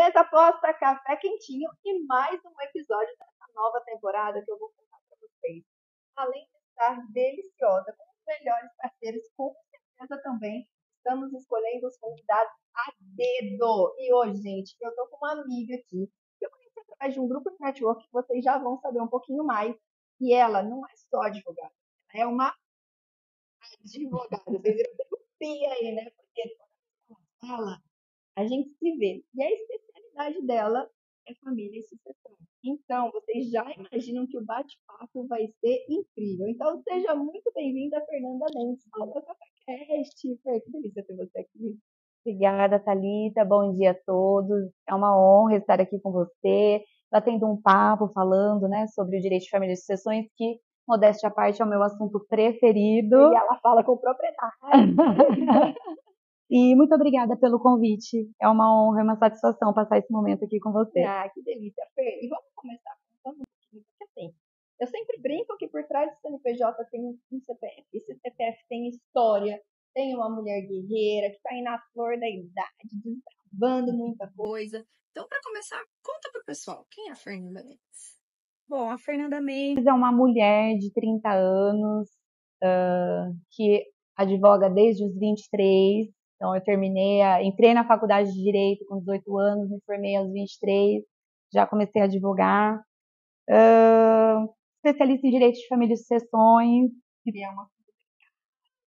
Mesa posta café quentinho e mais um episódio dessa nova temporada que eu vou contar para vocês. Além de estar deliciosa com os melhores parceiros, com certeza também estamos escolhendo os convidados a dedo. E hoje, gente, eu tô com uma amiga aqui que eu conheci através de um grupo de network que vocês já vão saber um pouquinho mais. E ela não é só advogada, ela é uma advogada. Vocês viram que eu pi aí, né? Porque quando ela fala, a gente se vê. E a especialidade dela é família e sucessão. Então, vocês já imaginam que o bate-papo vai ser incrível. Então, seja muito bem-vinda, Fernanda Mendes. Fala, podcast. Foi que delícia ter você aqui. Obrigada, Thalita. Bom dia a todos. É uma honra estar aqui com você, batendo um papo, falando, né, sobre o direito de família e sucessões, que, modéstia à parte, é o meu assunto preferido. E ela fala com propriedade. E muito obrigada pelo convite. É uma honra, é uma satisfação passar esse momento aqui com você. Ah, que delícia, Fer. E vamos começar contando um pouquinho, porque assim, eu sempre brinco que por trás do CNPJ tem um CPF. Esse CPF tem história, tem uma mulher guerreira que está aí na flor da idade, desbravando muita coisa. Então, para começar, conta pro pessoal, quem é a Fernanda Mendes? Bom, a Fernanda Mendes é uma mulher de 30 anos, que advoga desde os 23. Então, entrei na faculdade de Direito com 18 anos, me formei aos 23, já comecei a advogar. Especialista em Direito de Família e Sucessões, Que é uma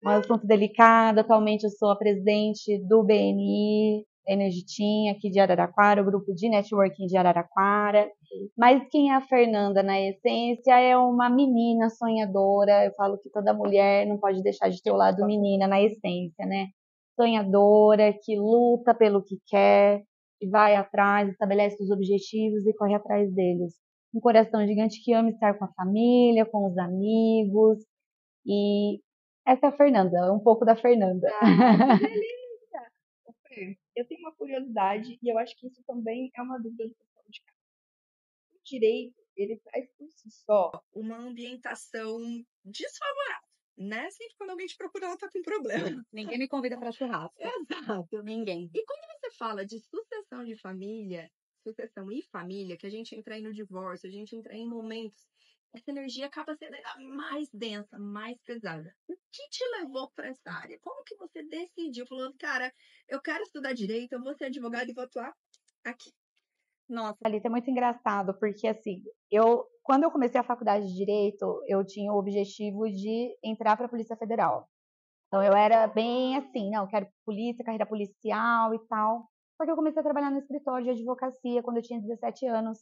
um assunto delicado. Atualmente eu sou a presidente do BNI, Energitim, aqui de Araraquara, o grupo de networking de Araraquara. Mas quem é a Fernanda, na essência, é uma menina sonhadora. Eu falo que toda mulher não pode deixar de ter o lado menina na essência, né? Sonhadora, que luta pelo que quer, que vai atrás, estabelece os objetivos e corre atrás deles. Um coração gigante que ama estar com a família, com os amigos. E essa é a Fernanda, um pouco da Fernanda. Ah, que delícia! Ô, Fer, eu tenho uma curiosidade e eu acho que isso também é uma dúvida do pessoal de casa. O direito, ele traz por si só uma ambientação desfavorável, né? Sempre quando alguém te procura, ela tá com problema. Ninguém me convida para churrasco. Exato. Ninguém. E quando você fala de sucessão de família, sucessão e família, que a gente entra aí no divórcio, a gente entra em momentos, essa energia acaba sendo ainda mais densa, mais pesada. O que te levou para essa área? Como que você decidiu, falando, cara, eu quero estudar direito, eu vou ser advogada e vou atuar aqui? Nossa, Thalita, é muito engraçado, porque assim, quando eu comecei a faculdade de Direito, eu tinha o objetivo de entrar para a Polícia Federal. Então eu era bem assim, não, eu quero polícia, carreira policial e tal. Só que eu comecei a trabalhar no escritório de advocacia quando eu tinha 17 anos.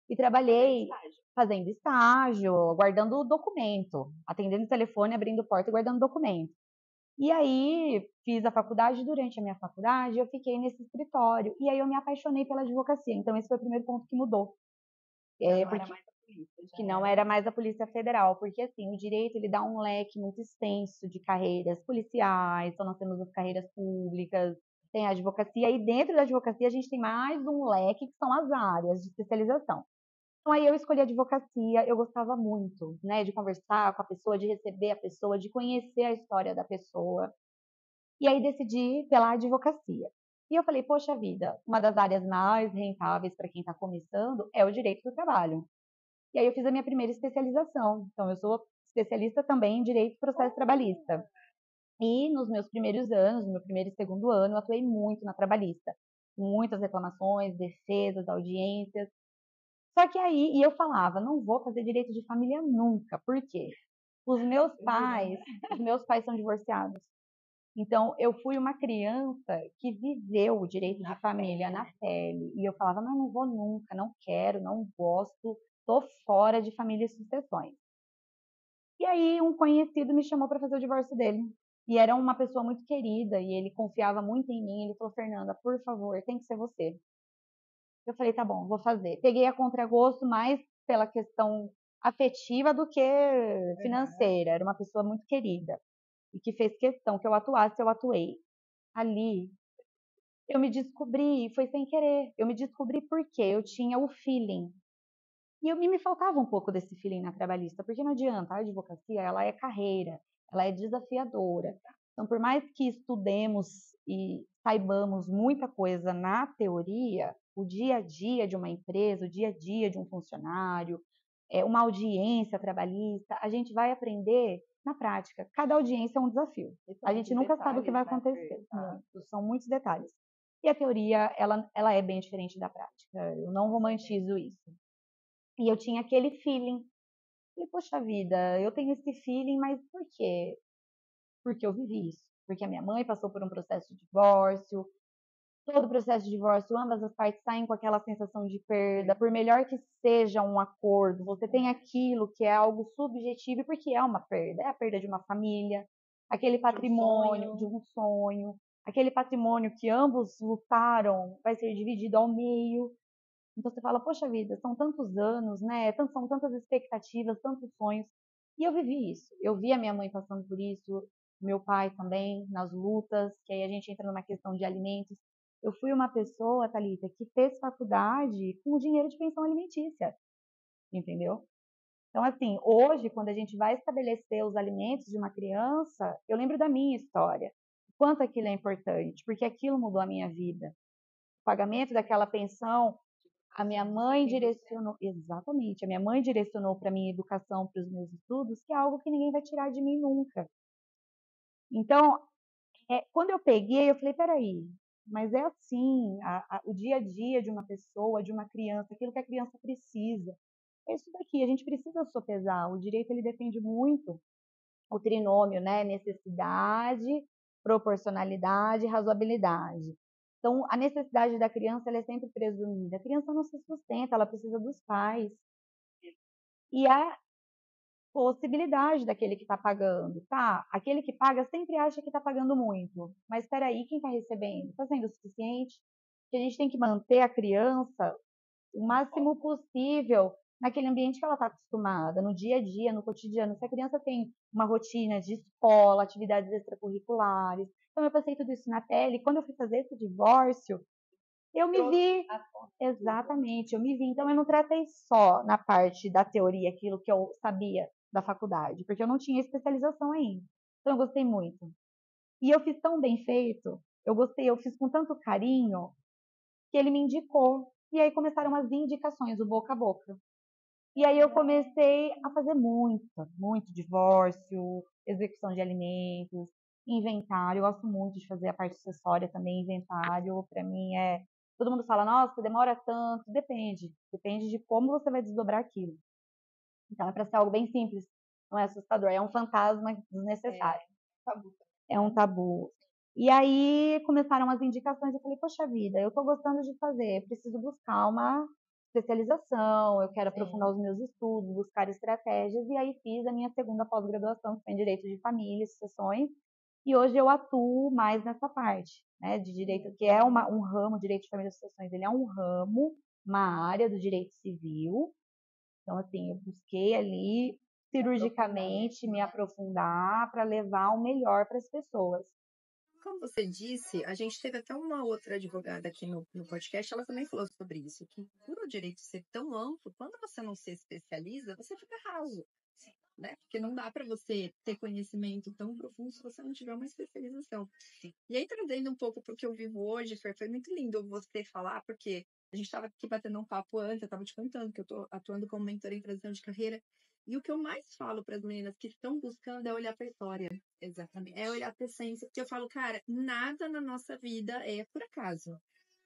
E trabalhei fazendo estágio, guardando documento, atendendo o telefone, abrindo porta e guardando documento. E aí fiz a faculdade. Durante a minha faculdade eu fiquei nesse escritório e aí eu me apaixonei pela advocacia. Então esse foi o primeiro ponto que mudou. Que não era mais a Polícia Federal, porque assim, o direito ele dá um leque muito extenso de carreiras policiais. Então nós temos as carreiras públicas, tem a advocacia, e dentro da advocacia a gente tem mais um leque que são as áreas de especialização. Então aí eu escolhi a advocacia. Eu gostava muito, né, de conversar com a pessoa, de receber a pessoa, de conhecer a história da pessoa. E aí decidi pela advocacia. E eu falei, poxa vida, uma das áreas mais rentáveis para quem está começando é o direito do trabalho. E aí eu fiz a minha primeira especialização. Então eu sou especialista também em direito e processo trabalhista. E nos meus primeiros anos, no meu primeiro e segundo ano, eu atuei muito na trabalhista. Muitas reclamações, defesas, audiências. Só que aí, e eu falava, não vou fazer direito de família nunca. Por quê? Os meus pais são divorciados. Então, eu fui uma criança que viveu o direito de família na pele. E eu falava, mas não vou nunca, não quero, não gosto, tô fora de família e sucessões. E aí, um conhecido me chamou para fazer o divórcio dele. E era uma pessoa muito querida, e ele confiava muito em mim. Ele falou, Fernanda, por favor, tem que ser você. Eu falei, tá bom, vou fazer. Peguei a contragosto mais pela questão afetiva do que financeira. Era uma pessoa muito querida e que fez questão que eu atuasse, eu atuei. Ali, eu me descobri, foi sem querer. Eu me descobri porque eu tinha o feeling. E me faltava um pouco desse feeling na trabalhista, porque não adianta, a advocacia, ela é carreira, ela é desafiadora. Então, por mais que estudemos e saibamos muita coisa na teoria, o dia a dia de uma empresa, o dia a dia de um funcionário, uma audiência trabalhista, a gente vai aprender na prática. Cada audiência é um desafio. A gente nunca sabe o que vai acontecer. São muitos detalhes. E a teoria, ela é bem diferente da prática. Eu não romantizo isso. E eu tinha aquele feeling. Falei, poxa vida, eu tenho esse feeling, mas por quê? Porque eu vivi isso. Porque a minha mãe passou por um processo de divórcio. Todo o processo de divórcio, ambas as partes saem com aquela sensação de perda. Por melhor que seja um acordo, você tem aquilo que é algo subjetivo, porque é uma perda. É a perda de uma família, aquele patrimônio, de um sonho, aquele patrimônio que ambos lutaram vai ser dividido ao meio. Então você fala, poxa vida, são tantos anos, né? São tantas expectativas, tantos sonhos. E eu vivi isso. Eu vi a minha mãe passando por isso, meu pai também, nas lutas, que aí a gente entra numa questão de alimentos. Eu fui uma pessoa, Thalita, que fez faculdade com o dinheiro de pensão alimentícia, entendeu? Então, assim, hoje, quando a gente vai estabelecer os alimentos de uma criança, eu lembro da minha história. O quanto aquilo é importante, porque aquilo mudou a minha vida. O pagamento daquela pensão, a minha mãe direcionou, exatamente, a minha mãe direcionou para a minha educação, para os meus estudos, que é algo que ninguém vai tirar de mim nunca. Então, quando eu peguei, eu falei, peraí, mas é assim, o dia a dia de uma pessoa, de uma criança, aquilo que a criança precisa. É isso daqui, a gente precisa sopesar. O direito, ele defende muito o trinômio, né? Necessidade, proporcionalidade e razoabilidade. Então, a necessidade da criança, ela é sempre presumida. A criança não se sustenta, ela precisa dos pais. E a possibilidade daquele que está pagando, tá? Aquele que paga sempre acha que está pagando muito. Mas espera aí, quem está recebendo? Está sendo o suficiente? Que a gente tem que manter a criança o máximo possível naquele ambiente que ela está acostumada, no dia a dia, no cotidiano. Se a criança tem uma rotina de escola, atividades extracurriculares. Então, eu passei tudo isso na pele. E quando eu fui fazer esse divórcio, eu me vi. Exatamente, eu me vi. Então, eu não tratei só na parte da teoria, aquilo que eu sabia da faculdade, porque eu não tinha especialização ainda. Então, eu gostei muito. E eu fiz tão bem feito, eu gostei, eu fiz com tanto carinho, que ele me indicou. E aí começaram as indicações, o boca a boca. E aí eu comecei a fazer muito divórcio, execução de alimentos, inventário. Eu gosto muito de fazer a parte acessória também, inventário. Para mim é. Todo mundo fala, nossa, demora tanto. Depende de como você vai desdobrar aquilo. Então é para ser algo bem simples, não é assustador, é um fantasma desnecessário. É um tabu. E aí começaram as indicações, eu falei, poxa vida, eu estou gostando de fazer, preciso buscar uma especialização, eu quero aprofundar os meus estudos, buscar estratégias, e aí fiz a minha segunda pós-graduação, que foi em Direito de Família e Sucessões, e hoje eu atuo mais nessa parte, né, de direito, que é um ramo, Direito de Família e Sucessões, ele é um ramo, uma área do direito civil. Então, assim, eu busquei ali cirurgicamente me aprofundar para levar o melhor para as pessoas. Como você disse, a gente teve até uma outra advogada aqui no podcast, ela também falou sobre isso, que por o direito ser tão amplo, quando você não se especializa, você fica raso, né? Porque não dá para você ter conhecimento tão profundo se você não tiver uma especialização. E aí, trazendo um pouco para o que eu vivo hoje, foi muito lindo você falar, porque a gente estava aqui batendo um papo antes, eu estava te contando que eu estou atuando como mentora em transição de carreira. E o que eu mais falo para as meninas que estão buscando é olhar para a história. Exatamente. É olhar para a essência. Porque eu falo, cara, nada na nossa vida é por acaso.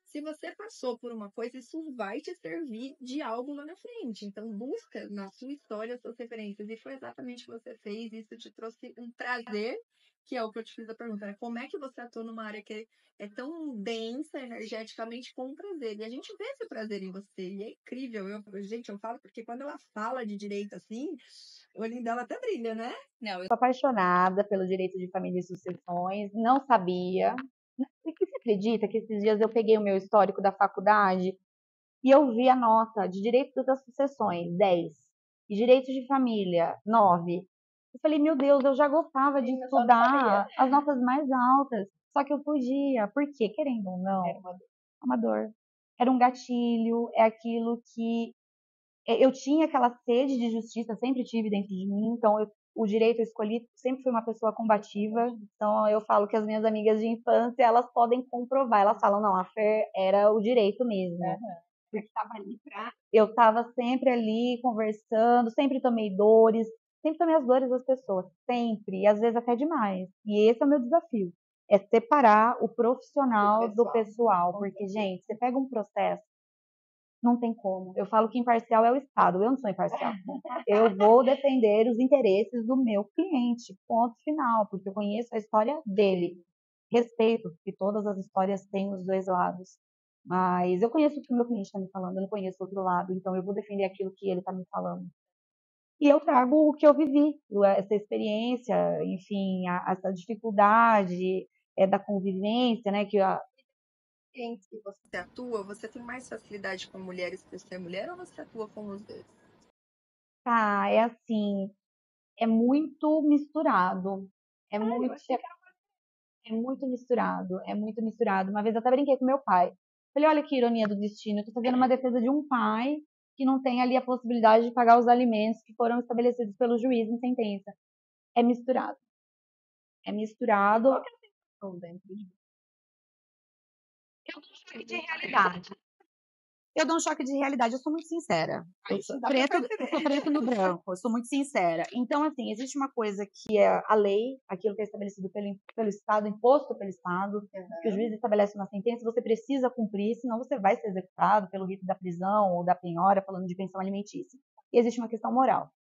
Se você passou por uma coisa, isso vai te servir de algo lá na frente. Então, busca na sua história as suas referências. E foi exatamente o que você fez. Isso te trouxe um prazer, que é o que eu te fiz a pergunta, né? Como é que você atua numa área que é tão densa energeticamente com prazer? E a gente vê esse prazer em você. E é incrível. Gente, eu falo porque quando ela fala de direito assim, o olhinho dela até brilha, né? Não, eu sou apaixonada pelo direito de família e sucessões, não sabia. E que você acredita que esses dias eu peguei o meu histórico da faculdade e eu vi a nota de direito das sucessões, 10, e direito de família, 9. Eu falei, meu Deus, eu já gostava de estudar as notas mais altas, só que eu fugia. Por quê? Querendo ou não, era uma dor. Era um gatilho, é aquilo que eu tinha aquela sede de justiça, sempre tive dentro de mim, então o direito eu escolhi, sempre fui uma pessoa combativa, então eu falo que as minhas amigas de infância, elas podem comprovar, elas falam, não, a Fer era o direito mesmo. Porque estava ali pra... Eu estava sempre ali conversando, sempre tomei dores, sempre tomei as dores das pessoas, sempre, e às vezes até demais. E esse é o meu desafio, é separar o profissional do pessoal, porque, gente, você pega um processo, não tem como. Eu falo que imparcial é o Estado, eu não sou imparcial. Eu vou defender os interesses do meu cliente, ponto final, porque eu conheço a história dele. Respeito que todas as histórias têm os dois lados. Mas eu conheço o que o meu cliente está me falando, eu não conheço o outro lado, então eu vou defender aquilo que ele está me falando. E eu trago o que eu vivi, essa experiência, enfim, essa dificuldade da convivência, né, que clientes que você atua, você tem mais facilidade com mulheres por ser mulher ou você atua com os dois? tá, é assim, é muito misturado. É muito, é muito misturado, é muito misturado. Uma vez eu até brinquei com meu pai. Falei, olha que ironia do destino, eu tô fazendo uma defesa de um pai que não tem ali a possibilidade de pagar os alimentos que foram estabelecidos pelo juiz em sentença. É misturado. É misturado. Qual que é a sensação dentro de Eu dou um choque de realidade. Eu dou um choque de realidade, eu sou muito sincera. Eu sou preto no branco, eu sou muito sincera. Então, assim, existe uma coisa que é a lei, aquilo que é estabelecido pelo Estado, imposto pelo Estado, que o juiz estabelece uma sentença, você precisa cumprir, senão você vai ser executado pelo rito da prisão ou da penhora, falando de pensão alimentícia. E existe uma questão moral.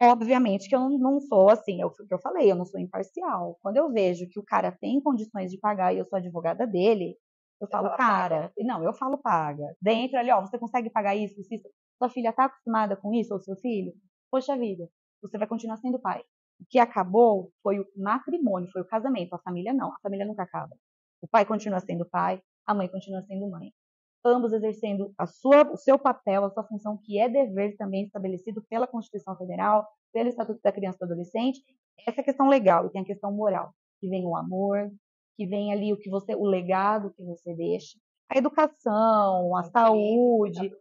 Obviamente que eu não sou assim, é o que eu falei, eu não sou imparcial. Quando eu vejo que o cara tem condições de pagar e eu sou advogada dele, eu falo, cara, não, eu falo paga. Dentro ali, ó, você consegue pagar isso, isso? Sua filha tá acostumada com isso, ou seu filho? Poxa vida, você vai continuar sendo pai. O que acabou foi o matrimônio, foi o casamento. A família não, a família nunca acaba. O pai continua sendo pai, a mãe continua sendo mãe. Ambos exercendo o seu papel, a sua função, que é dever também estabelecido pela Constituição Federal, pelo Estatuto da Criança e do Adolescente. Essa é a questão legal, e tem a questão moral, que vem o amor, que vem ali o legado que você deixa, a educação, a saúde,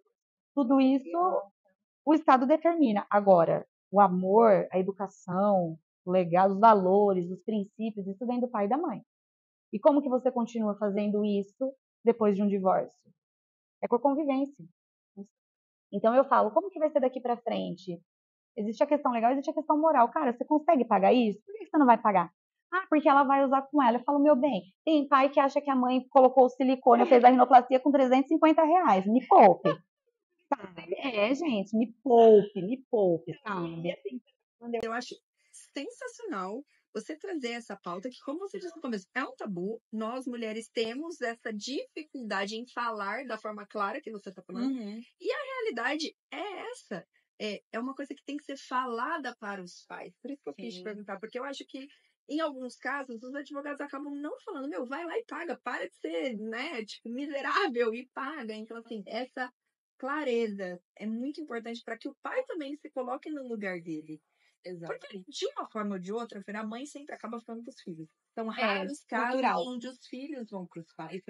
tudo isso o Estado determina. Agora, o amor, a educação, o legado, os valores, os princípios, isso vem do pai e da mãe. E como que você continua fazendo isso depois de um divórcio? É por convivência. Então eu falo, como que vai ser daqui para frente? Existe a questão legal, existe a questão moral. Cara, você consegue pagar isso? Por que você não vai pagar? Ah, porque ela vai usar com ela. Eu falo, meu bem, tem pai que acha que a mãe colocou o silicone, fez a rinoplastia com R$ 350. Me poupe. Sabe? Gente, me poupe, sabe? Eu acho sensacional você trazer essa pauta que, como você disse no começo, é um tabu. Nós, mulheres, temos essa dificuldade em falar da forma clara que você está falando. E a realidade é essa. É uma coisa que tem que ser falada para os pais. Por isso que eu quis te perguntar, porque eu acho que, em alguns casos, os advogados acabam não falando, meu, vai lá e paga, para de ser, né, tipo, miserável e paga. Então, assim, essa clareza é muito importante para que o pai também se coloque no lugar dele. Exato. Porque, de uma forma ou de outra, a mãe sempre acaba ficando com os filhos. São raros casos onde os filhos vão para os pais.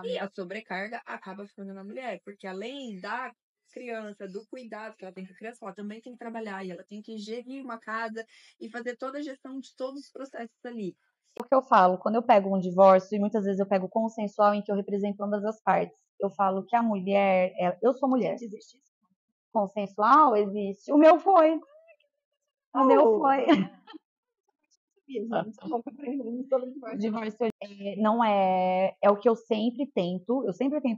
E a sobrecarga acaba ficando na mulher. Porque além da criança, do cuidado que ela tem com a criança, ela também tem que trabalhar. E ela tem que gerir uma casa e fazer toda a gestão de todos os processos ali. O que eu falo, quando eu pego um divórcio, e muitas vezes eu pego consensual em que eu represento ambas as partes, eu falo que a mulher, eu sou mulher. existe isso? Consensual existe. O meu foi. O meu foi. Divórcio não é o que eu sempre tento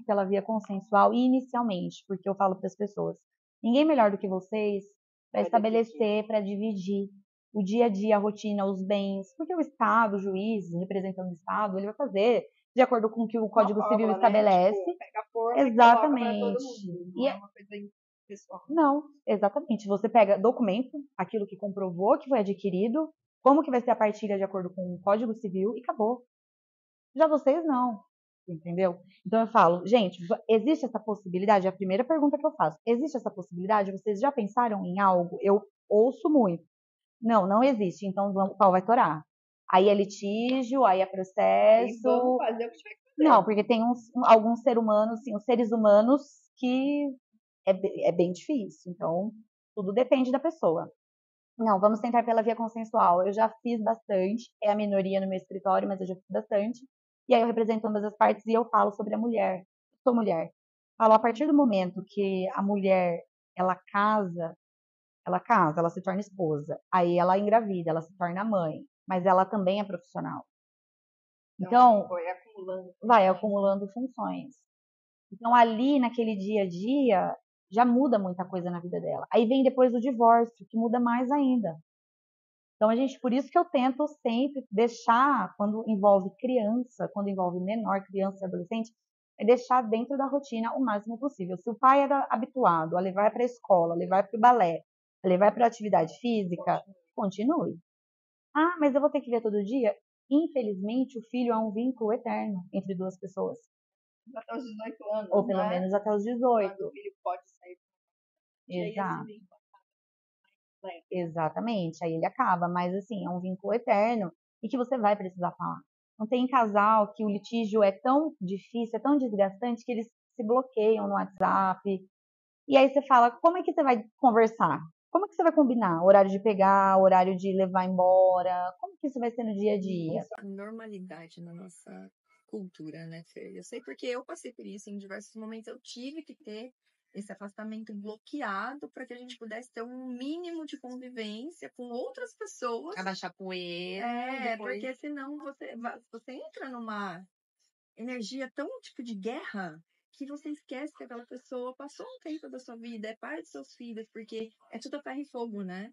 pela via consensual e inicialmente, porque eu falo para as pessoas, ninguém melhor do que vocês para estabelecer, para dividir o dia a dia, a rotina, os bens, porque o Estado, o juiz, representando o Estado, ele vai fazer de acordo com o que o Código Civil estabelece. Né? Tipo, pega a forma exatamente. Não é uma coisa pessoal. Não, exatamente. Você pega documento, aquilo que comprovou que foi adquirido, como que vai ser a partilha de acordo com o Código Civil e acabou. Já vocês não, entendeu? Então eu falo, gente, existe essa possibilidade? É a primeira pergunta que eu faço. Existe essa possibilidade? Vocês já pensaram em algo? Eu ouço muito. Não, não existe. Então o pau vai torar. Aí é litígio, aí é processo. E vamos fazer o que tiver que fazer. Não, porque tem alguns seres humanos, sim, os seres humanos que é bem difícil. Então, tudo depende da pessoa. Não, vamos tentar pela via consensual. Eu já fiz bastante, é a minoria no meu escritório, mas eu já fiz bastante. E aí eu represento ambas as partes e eu falo sobre a mulher. Sou mulher. Falo, a partir do momento que a mulher, ela casa, ela se torna esposa. Aí ela engravida, ela se torna mãe. Mas ela também é profissional. Então, vai acumulando funções. Então, ali, naquele dia a dia, já muda muita coisa na vida dela. Aí vem depois o divórcio, que muda mais ainda. Então, por isso que eu tento sempre deixar, quando envolve criança, quando envolve menor, criança e adolescente, é deixar dentro da rotina o máximo possível. Se o pai era habituado a levar para a escola, a levar para o balé, a levar para a atividade física, continue. Ah, mas eu vou ter que ver todo dia? Infelizmente, o filho é um vínculo eterno entre duas pessoas. Até os 18 anos. Ou pelo menos até os 18. Quando o filho pode sair. Exato. Exatamente, aí ele acaba, mas assim, é um vínculo eterno e que você vai precisar falar. Não tem casal que o litígio é tão difícil, é tão desgastante que eles se bloqueiam no WhatsApp. E aí você fala, como é que você vai conversar? Como é que você vai combinar? Horário de pegar, horário de levar embora? Como que isso vai ser no dia a dia? A normalidade na nossa cultura, né, Fer? Eu sei porque eu passei por isso em diversos momentos. Eu tive que ter esse afastamento bloqueado para que a gente pudesse ter um mínimo de convivência com outras pessoas. Abaixar poeira. Porque senão você entra numa energia tão tipo de guerra que você esquece que aquela pessoa passou um tempo da sua vida, é pai dos seus filhos, porque é tudo a ferro e fogo, né?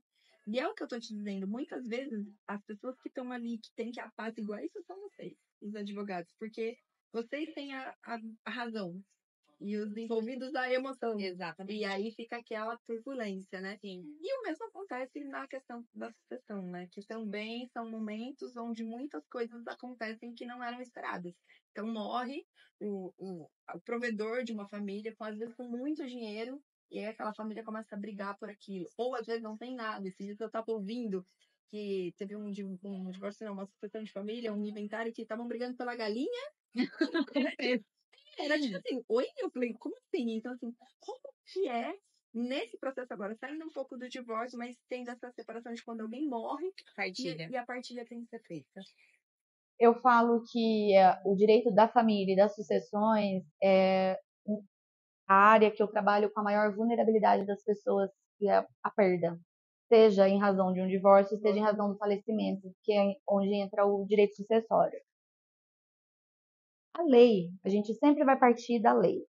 E é o que eu tô te dizendo, muitas vezes as pessoas que estão ali, que têm que apaziguar isso são vocês, os advogados, porque vocês têm a razão e os envolvidos a emoção. Exatamente. E aí fica aquela turbulência, né? Sim. E o mesmo acontece na questão da sucessão, né? Que também são momentos onde muitas coisas acontecem que não eram esperadas. Então morre o provedor de uma família, às vezes com muito dinheiro, e aí aquela família começa a brigar por aquilo. Ou às vezes não tem nada. Esses dias eu estava ouvindo que teve um divórcio, não, uma sucessão de família, um inventário que estavam brigando pela galinha. Era tipo assim, oi? Eu falei, como assim? Então, assim, como que é nesse processo agora, saindo um pouco do divórcio, mas tendo essa separação de quando alguém morre Partilha. e a partilha tem que ser feita? Eu falo que o direito da família e das sucessões é a área que eu trabalho com a maior vulnerabilidade das pessoas, que é a perda. Seja em razão de um divórcio, seja em razão do falecimento, que é onde entra o direito sucessório. A lei, a gente sempre vai partir da lei.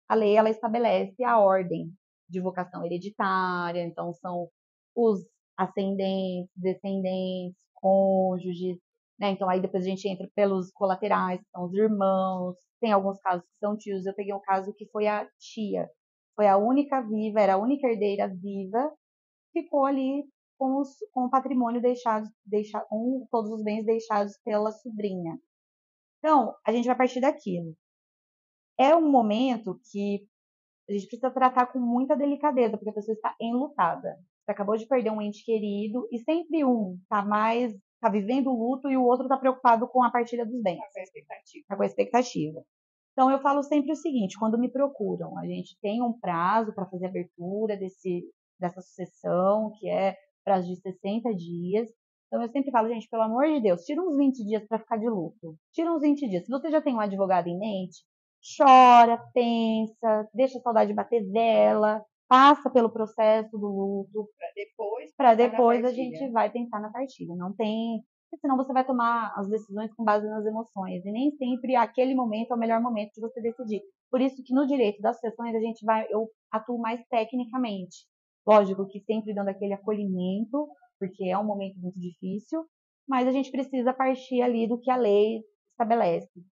A lei, ela estabelece a ordem de vocação hereditária, então são os ascendentes, descendentes, cônjuges, né? Então aí depois a gente entra pelos colaterais, que são os irmãos, tem alguns casos que são tios. Eu peguei um caso que foi a tia, foi a única viva, era a única herdeira viva, ficou ali com o patrimônio com todos os bens deixados pela sobrinha. Então, a gente vai partir daquilo. É um momento que a gente precisa tratar com muita delicadeza, porque a pessoa está enlutada. Você acabou de perder um ente querido e sempre um está vivendo o luto e o outro está preocupado com a partilha dos bens. Está com a expectativa. Então eu falo sempre o seguinte, quando me procuram, a gente tem um prazo para fazer a abertura dessa sucessão, que é prazo de 60 dias. Então eu sempre falo, gente, pelo amor de Deus, tira uns 20 dias para ficar de luto. Tira uns 20 dias. Se você já tem um advogado em mente, chora, pensa, deixa a saudade bater vela, passa pelo processo do luto, para depois a gente vai pensar na partilha. Não tem, porque senão você vai tomar as decisões com base nas emoções e nem sempre aquele momento é o melhor momento de você decidir. Por isso que no direito das sucessões eu atuo mais tecnicamente. Lógico que sempre dando aquele acolhimento, porque é um momento muito difícil, mas a gente precisa partir ali do que a lei estabelece.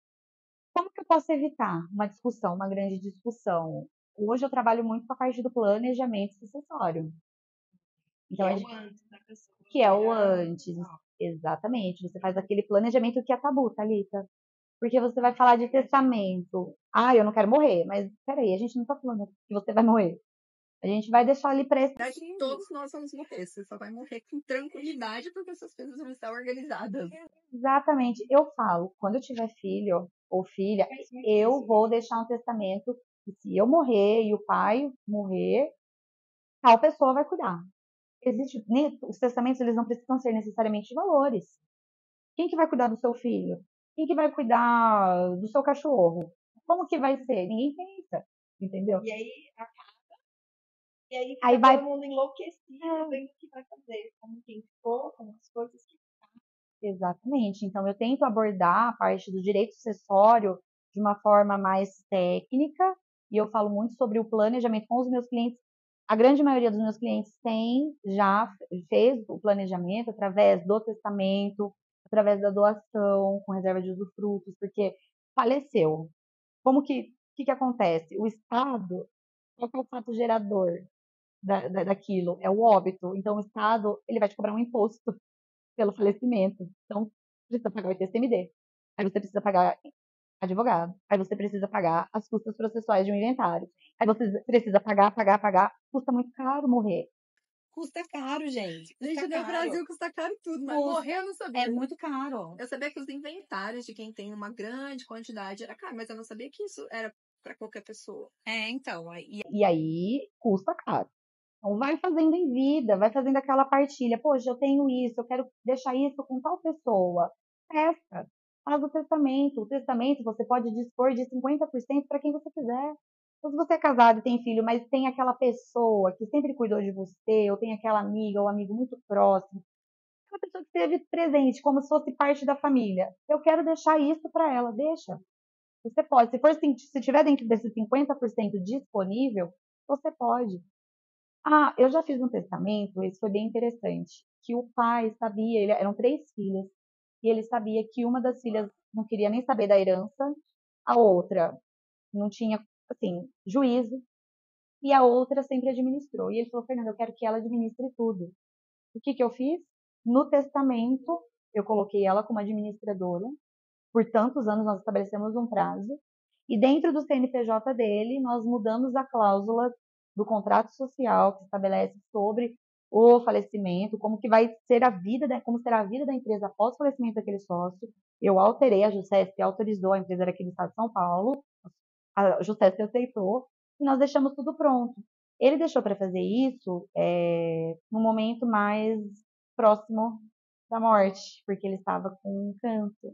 Como que eu posso evitar uma discussão, uma grande discussão? Hoje eu trabalho muito com a parte do planejamento sucessório. Então, que é o antes, exatamente. Você faz aquele planejamento que é tabu, Thalita. Porque você vai falar de testamento. Ah, eu não quero morrer, mas peraí, a gente não tá falando que você vai morrer. A gente vai deixar ali para esse. Todos nós vamos morrer. Você só vai morrer com tranquilidade porque essas coisas vão estar organizadas. Exatamente. Eu falo, quando eu tiver filho ou filha, eu vou deixar um testamento que se eu morrer e o pai morrer, tal pessoa vai cuidar. Os testamentos, eles não precisam ser necessariamente de valores. Quem que vai cuidar do seu filho? Quem que vai cuidar do seu cachorro? Como que vai ser? Ninguém pensa, entendeu? E aí Aí fica vai, todo mundo enlouquecido, vendo o que vai fazer, como quem for, como as coisas que. exatamente. Então, eu tento abordar a parte do direito sucessório de uma forma mais técnica, e eu falo muito sobre o planejamento com os meus clientes. A grande maioria dos meus clientes já fez o planejamento através do testamento, através da doação, com reserva de usufrutos, porque faleceu. Que acontece? O Estado, qual que é o fato gerador daquilo? É o óbito. Então, o Estado, ele vai te cobrar um imposto pelo falecimento. Então, precisa pagar o ITCMD. Aí você precisa pagar advogado. Aí você precisa pagar as custas processuais de um inventário. Aí você precisa pagar. Custa muito caro morrer. Custa caro, gente. Custa Gente, no caro. Brasil custa caro tudo, mas morrer eu não sabia. É muito caro. Eu sabia que os inventários de quem tem uma grande quantidade era caro, mas eu não sabia que isso era para qualquer pessoa. Então. E aí, custa caro. Então, vai fazendo em vida, vai fazendo aquela partilha. Poxa, eu tenho isso, eu quero deixar isso com tal pessoa. Testa, faz o testamento. O testamento você pode dispor de 50% para quem você quiser. Então, se você é casado e tem filho, mas tem aquela pessoa que sempre cuidou de você, ou tem aquela amiga ou amigo muito próximo, aquela pessoa que esteve presente, como se fosse parte da família. Eu quero deixar isso para ela, deixa. Você pode, se tiver dentro desses 50% disponível, você pode. Ah, eu já fiz um testamento, isso foi bem interessante, que o pai sabia, eram 3 filhas, e ele sabia que uma das filhas não queria nem saber da herança, a outra não tinha, assim, juízo, e a outra sempre administrou. E ele falou, Fernanda, eu quero que ela administre tudo. O que eu fiz? No testamento, eu coloquei ela como administradora, por tantos anos nós estabelecemos um prazo, e dentro do CNPJ dele, nós mudamos a cláusula do contrato social que estabelece sobre o falecimento, como que vai ser a vida, como será a vida da empresa após o falecimento daquele sócio. Eu alterei, a JUSESP autorizou, a empresa era aqui do estado de São Paulo, a JUSESP aceitou, e nós deixamos tudo pronto. Ele deixou para fazer isso no momento mais próximo da morte, porque ele estava com câncer,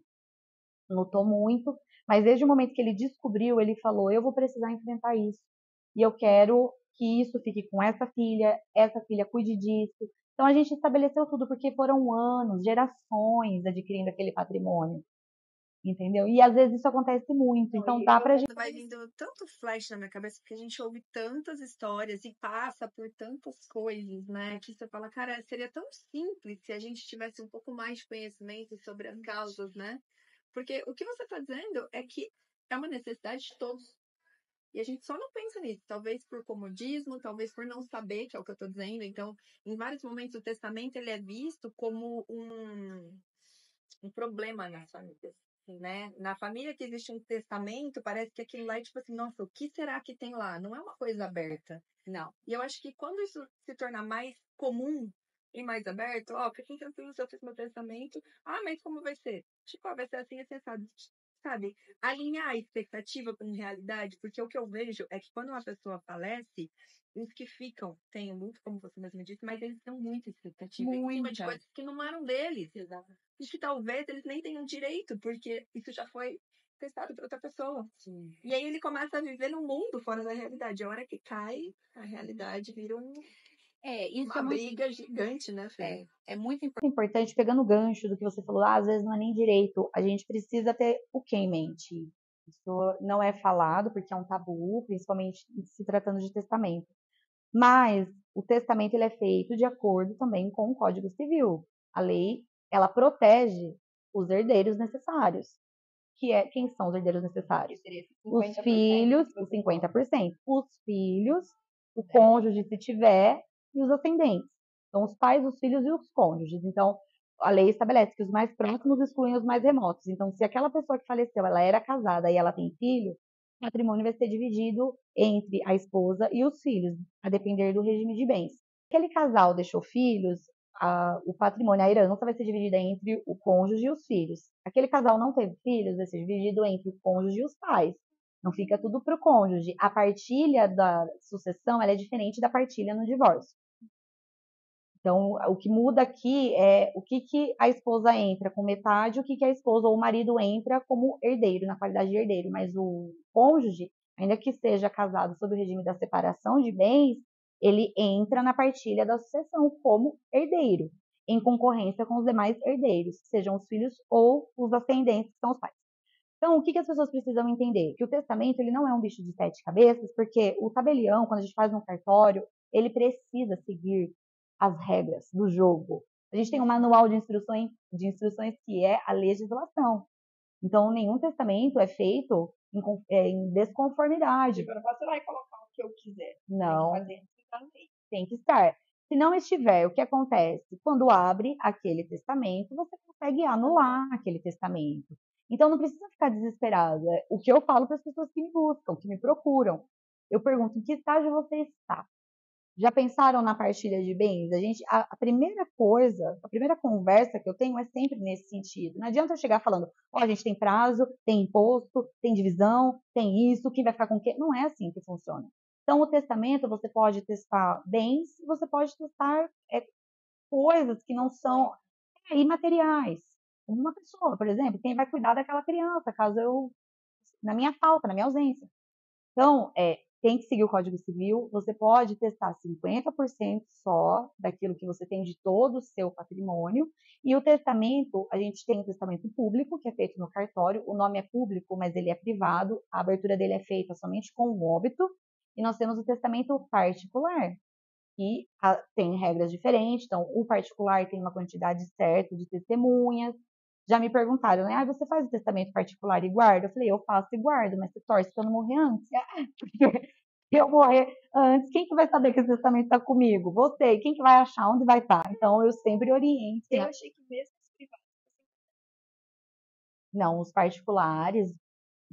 lutou muito, mas desde o momento que ele descobriu, ele falou: eu vou precisar enfrentar isso, e eu quero que isso fique com essa filha cuide disso. Então a gente estabeleceu tudo, porque foram anos, gerações adquirindo aquele patrimônio, entendeu? E às vezes isso acontece muito, então dá pra gente. Vai vindo tanto flash na minha cabeça, porque a gente ouve tantas histórias e passa por tantas coisas, né? Que você fala, cara, seria tão simples se a gente tivesse um pouco mais de conhecimento sobre as causas, né? Porque o que você está dizendo é que é uma necessidade de todos. E a gente só não pensa nisso, talvez por comodismo, talvez por não saber, que é o que eu estou dizendo. Então, em vários momentos, o testamento ele é visto como um problema nas famílias, assim, né? Na família que existe um testamento, parece que aquilo lá é tipo assim, nossa, o que será que tem lá? Não é uma coisa aberta. Não. E eu acho que quando isso se tornar mais comum e mais aberto, ó, pra quem que eu fiz meu testamento, mas como vai ser? Tipo, vai ser assim, sabe? Alinhar a expectativa com realidade, porque o que eu vejo é que quando uma pessoa falece, os que ficam têm muito, como você mesmo disse, mas eles têm muita expectativa em cima de coisas que não eram deles. Exato. E que talvez eles nem tenham direito, porque isso já foi testado por outra pessoa. Sim. E aí ele começa a viver num mundo fora da realidade. A hora que cai, a realidade vira uma briga gigante, né, Fê? É muito importante, pegando o gancho do que você falou, às vezes não é nem direito, a gente precisa ter o que em mente. Isso não é falado porque é um tabu, principalmente se tratando de testamento. Mas o testamento ele é feito de acordo também com o Código Civil. A lei, ela protege os herdeiros necessários. Quem são os herdeiros necessários? Os filhos, os 50%. Os filhos, o cônjuge, se tiver, e os ascendentes. Então, os pais, os filhos e os cônjuges. Então, a lei estabelece que os mais próximos excluem os mais remotos. Então, se aquela pessoa que faleceu, ela era casada e ela tem filho, o patrimônio vai ser dividido entre a esposa e os filhos, a depender do regime de bens. Aquele casal deixou filhos, o patrimônio, a herança vai ser dividida entre o cônjuge e os filhos. Aquele casal não teve filhos, vai ser dividido entre o cônjuge e os pais. Não fica tudo para o cônjuge. A partilha da sucessão ela é diferente da partilha no divórcio. Então, o que muda aqui é o que a esposa entra com metade, o que a esposa ou o marido entra como herdeiro, na qualidade de herdeiro. Mas o cônjuge, ainda que seja casado sob o regime da separação de bens, ele entra na partilha da sucessão como herdeiro, em concorrência com os demais herdeiros, sejam os filhos ou os ascendentes, que são os pais. Então, o que as pessoas precisam entender? Que o testamento ele não é um bicho de 7 cabeças, porque o tabelião, quando a gente faz no cartório, ele precisa seguir as regras do jogo. A gente tem um manual de instruções que é a legislação. Então, nenhum testamento é feito em desconformidade. Eu não posso ir lá e colocar o que eu quiser. Não. Tem que fazer a lei. Tem que estar. Se não estiver, o que acontece? Quando abre aquele testamento, você consegue anular aquele testamento. Então, não precisa ficar desesperada. O que eu falo para as pessoas que me buscam, que me procuram, eu pergunto, em que estágio você está? Já pensaram na partilha de bens? A primeira coisa, a primeira conversa que eu tenho é sempre nesse sentido. Não adianta eu chegar falando, a gente tem prazo, tem imposto, tem divisão, tem isso, quem vai ficar com o quê? Não é assim que funciona. Então, o testamento, você pode testar bens, você pode testar coisas que não são imateriais. Uma pessoa, por exemplo, quem vai cuidar daquela criança, na minha falta, na minha ausência. Então, tem que seguir o Código Civil. Você pode testar 50% só daquilo que você tem de todo o seu patrimônio. E o testamento, a gente tem o testamento público, que é feito no cartório. O nome é público, mas ele é privado. A abertura dele é feita somente com o óbito. E nós temos o testamento particular, que tem regras diferentes. Então, o particular tem uma quantidade certa de testemunhas. Já me perguntaram, né? Você faz o testamento particular e guarda? Eu falei, eu faço e guardo, mas você torce para eu não morrer antes. Porque se eu morrer antes, quem que vai saber que esse testamento está comigo? Você. E quem que vai achar onde vai estar? Então, eu sempre oriento. Eu achei que mesmo os privados. Não, os particulares,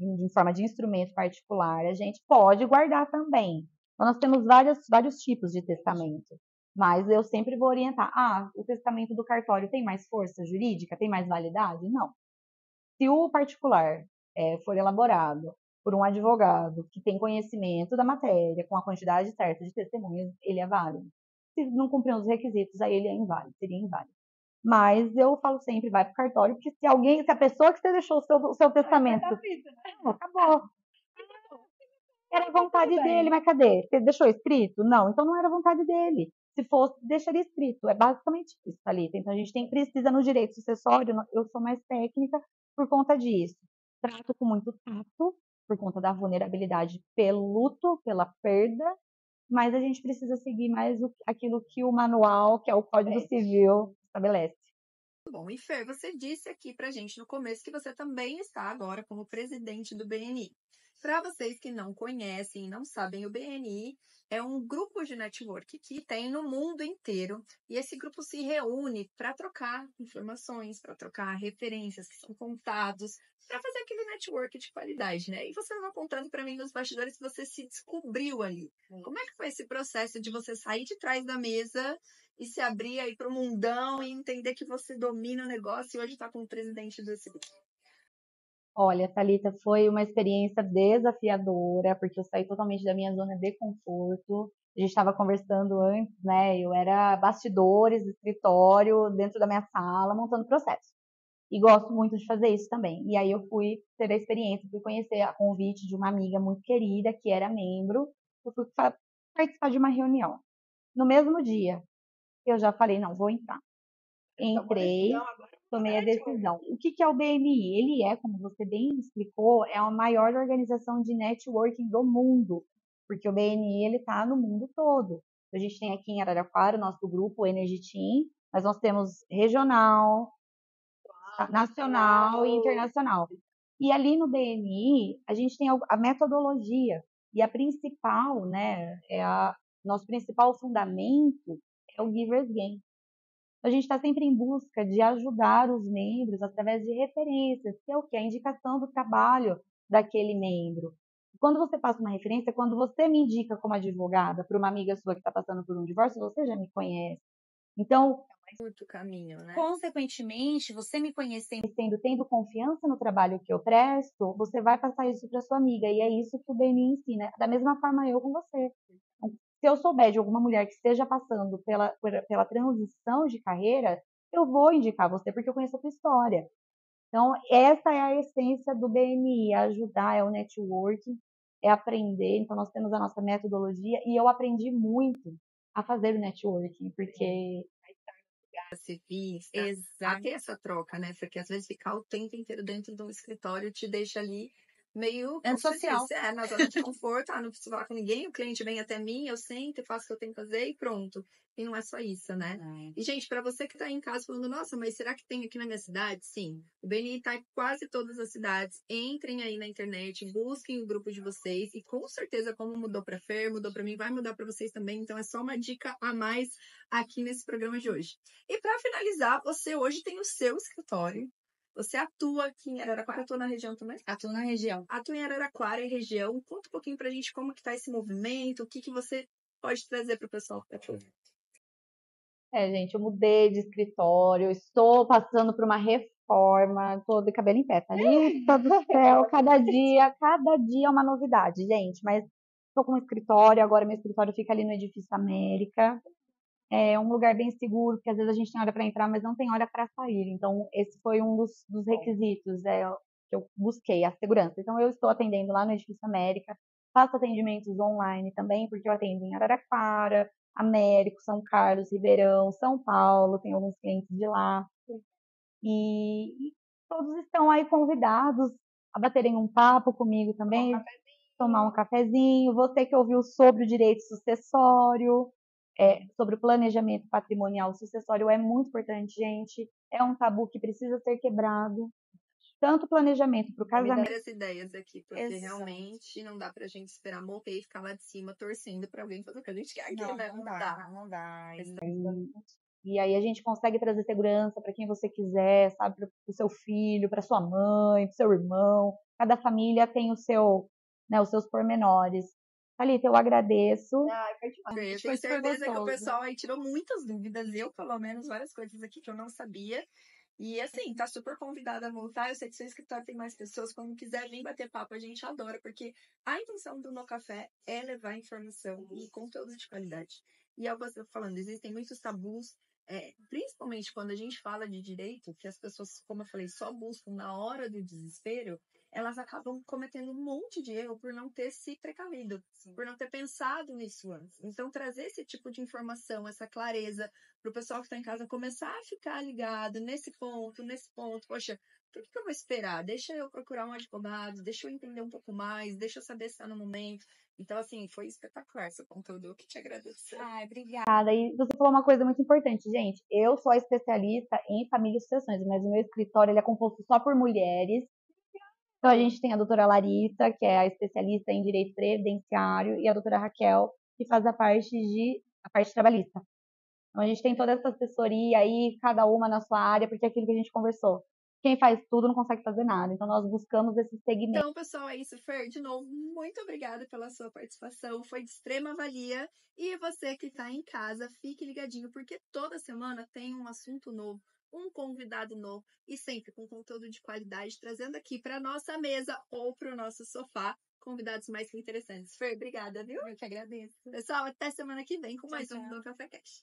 em forma de instrumento particular, a gente pode guardar também. Então, nós temos vários tipos de testamento. Mas eu sempre vou orientar. O testamento do cartório tem mais força jurídica? Tem mais validade? Não. Se o particular for elaborado por um advogado que tem conhecimento da matéria, com a quantidade certa de testemunhas, ele é válido. Se não cumprir os requisitos, aí ele é inválido, seria inválido. Mas eu falo sempre, vai para o cartório, porque se a pessoa que você deixou o seu testamento, acabou. Era vontade dele, mas cadê? Você deixou escrito? Não, então não era vontade dele. Se fosse, deixaria escrito. É basicamente isso, Thalita. Então a gente precisa no direito sucessório, eu sou mais técnica por conta disso. Trato com muito tato, por conta da vulnerabilidade pelo luto, pela perda, mas a gente precisa seguir mais aquilo que o manual, que é o Código Civil, estabelece. Bom, e Fer, você disse aqui pra gente no começo que você também está agora como presidente do BNI. Para vocês que não conhecem e não sabem, o BNI é um grupo de network que tem no mundo inteiro, e esse grupo se reúne para trocar informações, para trocar referências que são contados, para fazer aquele network de qualidade, né? E você estava contando para mim nos bastidores que você se descobriu ali. Como é que foi esse processo de você sair de trás da mesa e se abrir aí para o mundão e entender que você domina o negócio e hoje está como presidente desse grupo? Olha, Thalita, foi uma experiência desafiadora, porque eu saí totalmente da minha zona de conforto. A gente estava conversando antes, né? Eu era bastidores, escritório, dentro da minha sala, montando processo. E gosto muito de fazer isso também. E aí eu fui ter a experiência, fui conhecer a convite de uma amiga muito querida, que era membro. Eu fui participar de uma reunião. No mesmo dia, eu já falei, não, vou entrar. Entrei, tomei a decisão. O que é o BNI? Ele é, como você bem explicou, é a maior organização de networking do mundo, porque o BNI ele está no mundo todo. A gente tem aqui em Araraquara o nosso grupo, o Energy Team, mas nós temos regional, nacional e internacional. E ali no BNI, a gente tem a metodologia, e a principal, né, nosso principal fundamento é o Giver's Gain. A gente está sempre em busca de ajudar os membros através de referências, que é o que? A indicação do trabalho daquele membro. Quando você passa uma referência, quando você me indica como advogada para uma amiga sua que está passando por um divórcio, você já me conhece. Então, Muito caminho, né? Consequentemente, você me conhecendo, tendo confiança no trabalho que eu presto, você vai passar isso para sua amiga. E é isso que o BNI ensina. Da mesma forma eu com você. se eu souber de alguma mulher que esteja passando pela transição de carreira, eu vou indicar você, porque eu conheço a tua história. Então, essa é a essência do BNI, é ajudar, é o networking, é aprender. Então, nós temos a nossa metodologia e eu aprendi muito a fazer o networking, porque Se vista, a ter essa troca, né? Porque às vezes ficar o tempo inteiro dentro de um escritório te deixa ali meio Antissocial. na zona de conforto, não preciso falar com ninguém, o cliente vem até mim, eu sento, faço o que eu tenho que fazer e pronto. E não é só isso, né? E, gente, para você que tá aí em casa falando, nossa, mas será que tem aqui na minha cidade? Sim. O BNI tá em quase todas as cidades. Entrem aí na internet, busquem o grupo de vocês e com certeza, como mudou pra Fer, mudou pra mim, vai mudar pra vocês também. Então é só uma dica a mais aqui nesse programa de hoje. E para finalizar, você hoje tem o seu escritório. Você atua aqui em Araraquara, atua na região também? Atuo na região. Atua em Araraquara e região. Conta um pouquinho pra gente como que tá esse movimento, o que que você pode trazer pro pessoal que tá aqui. gente, eu mudei de escritório, estou passando por uma reforma, estou de cabelo em pé, tá ali, todo do céu, cada dia é uma novidade, gente, mas estou com um escritório, agora meu escritório fica ali no Edifício América, é um lugar bem seguro, porque às vezes a gente tem hora para entrar, mas não tem hora para sair, então esse foi um dos requisitos que eu busquei, a segurança. Então eu estou atendendo lá no Edifício América, faço atendimentos online também, porque eu atendo em Araraquara, Américo, São Carlos, Ribeirão, São Paulo, tem alguns clientes de lá. E todos estão aí convidados a baterem um papo comigo também, tomar um cafezinho. Você que ouviu sobre o direito sucessório, sobre o planejamento patrimonial sucessório, é muito importante, gente. É um tabu que precisa ser quebrado. Tanto o planejamento para o Me casamento. várias ideias aqui, porque Exato. realmente não dá pra gente esperar morrer e ficar lá de cima torcendo pra alguém fazer o que a gente quer aqui, Não, né? não dá, não dá. E aí a gente consegue trazer segurança para quem você quiser, sabe? Para o seu filho, para sua mãe, para o seu irmão. Cada família tem os seus pormenores. Thalita, eu agradeço. Ai, foi demais. Eu tenho certeza que o pessoal aí tirou muitas dúvidas, eu, pelo menos, várias coisas aqui que eu não sabia. E assim, tá super convidada a voltar. Eu sei que seu escritório tem mais pessoas. Quando quiser vir bater papo, a gente adora, porque a intenção do No Café é levar informação e conteúdo de qualidade. E é o que você tá falando, existem muitos tabus, principalmente quando a gente fala de direito, que as pessoas, como eu falei, só buscam na hora do desespero, elas acabam cometendo um monte de erro por não ter se precavido, por não ter pensado nisso antes. Então, trazer esse tipo de informação, essa clareza, para o pessoal que está em casa começar a ficar ligado nesse ponto. Poxa, por que eu vou esperar? Deixa eu procurar um advogado, deixa eu entender um pouco mais, deixa eu saber se está no momento. Então, assim, foi espetacular seu conteúdo. Eu que te agradeço. Ai, obrigada. E você falou uma coisa muito importante, gente. Eu sou a especialista em família e sucessões, mas o meu escritório ele é composto só por mulheres. Então, a gente tem a doutora Larissa, que é a especialista em direito previdenciário, e a doutora Raquel, que faz a parte trabalhista. Então, a gente tem toda essa assessoria aí, cada uma na sua área, porque é aquilo que a gente conversou. Quem faz tudo não consegue fazer nada. Então, nós buscamos esse segmento. Então, pessoal, é isso, Fer. De novo, muito obrigada pela sua participação. Foi de extrema valia. E você que está em casa, fique ligadinho, porque toda semana tem um assunto novo, um convidado novo e sempre com conteúdo de qualidade, trazendo aqui para nossa mesa ou para o nosso sofá convidados mais que interessantes. Fer, obrigada, viu? Eu que agradeço. Pessoal, até semana que vem com mais Tchau, um tchau. do Café Cash.